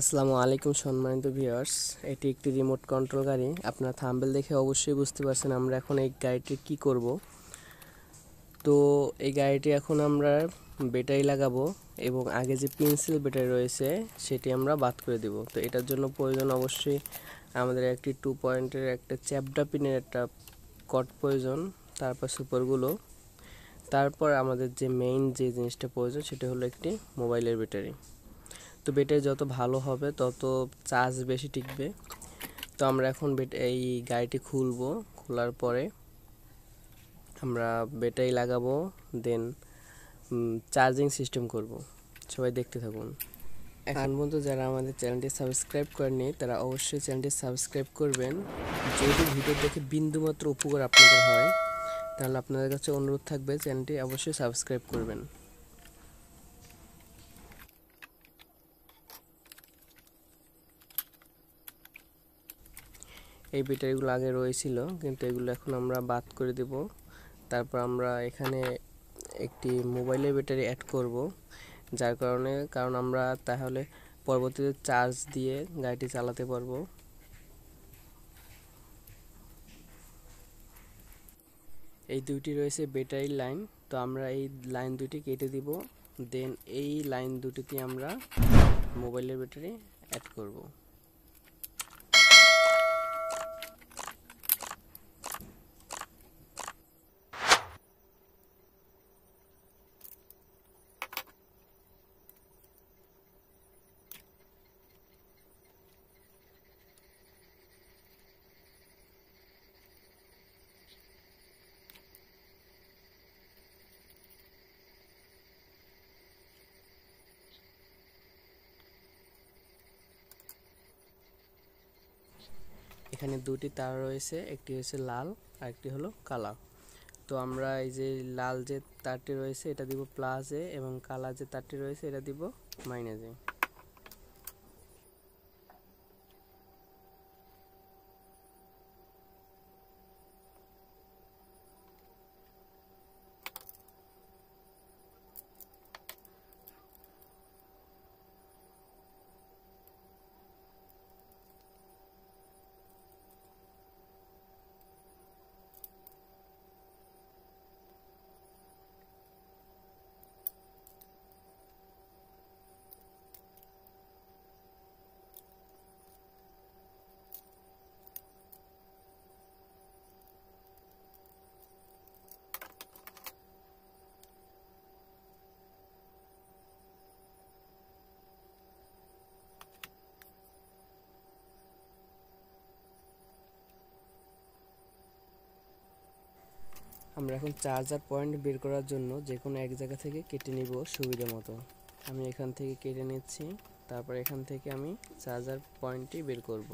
আসসালামু আলাইকুম সম্মানিত ভিউয়ার্স, এটি একটি রিমোট কন্ট্রোল গাড়ি। আপনারা থাম্বনেল দেখে অবশ্যই বুঝতে পারছেন আমরা এখন এই গাড়িটির কি করব। তো এই গাড়িটি এখন আমরা ব্যাটারি লাগাবো এবং আগে যে পেন্সিল ব্যাটারি রয়েছে সেটি আমরা বাদ করে দেব। তো এটার জন্য প্রয়োজন অবশ্যই আমাদের একটি 2 পয়েন্টের একটা চ্যাপটা পিনের একটা কট প্রয়োজন, তারপর সুপারগুলো, তারপর আমাদের যে মেইন যে জিনিসটা প্রয়োজন সেটা হলো একটি মোবাইলের ব্যাটারি। তো ব্যাটারি যত ভালো হবে তত চার্জ বেশি টিকবে। তো আমরা এখন এই গাড়িটি খুলবো, খোলার পরে আমরা ব্যাটারি লাগাবো, দেন চার্জিং সিস্টেম করব। সবাই দেখতে থাকুন। এখন পর্যন্ত যারা আমাদের চ্যানেলটি সাবস্ক্রাইব করেনি তারা অবশ্যই চ্যানেলটি সাবস্ক্রাইব করবেন। যদি ভিডিও দেখে বিন্দুমাত্র উপকার আপনাদের হয় তাহলে আপনাদের কাছে অনুরোধ থাকবে চ্যানেলটি অবশ্যই সাবস্ক্রাইব করবেন। এই ব্যাটারিগুলো আগে রয়েছিল কিন্তু এগুলো এখন আমরা বাদ করে দেব। তারপর আমরা এখানে একটি মোবাইলের ব্যাটারি অ্যাড করব, যার কারণ আমরা তাহলে পরবর্তীতে চার্জ দিয়ে গাড়িটি চালাতে পারবো। এই দুইটি রয়েছে ব্যাটারির লাইন, তো আমরা এই লাইন দুটি কেটে দিব, দেন এই লাইন দুটিতে আমরা মোবাইলের ব্যাটারি অ্যাড করব। এখানে দুটি তার রয়েছে, একটি হচ্ছে লাল আর একটি হলো কালা। তো আমরা এই যে লাল যে তারটি রয়েছে এটা দিব প্লাসে এবং কালা যে তারটি রয়েছে এটা দিব মাইনাসে। আমরা এখন চার্জার পয়েন্ট বের করার জন্য যে কোনো এক জায়গা থেকে কেটে নিব সুবিধা মতো। আমি এখান থেকে কেটে নিচ্ছি, তারপর এখান থেকে আমি চার্জার পয়েন্টটি বের করব।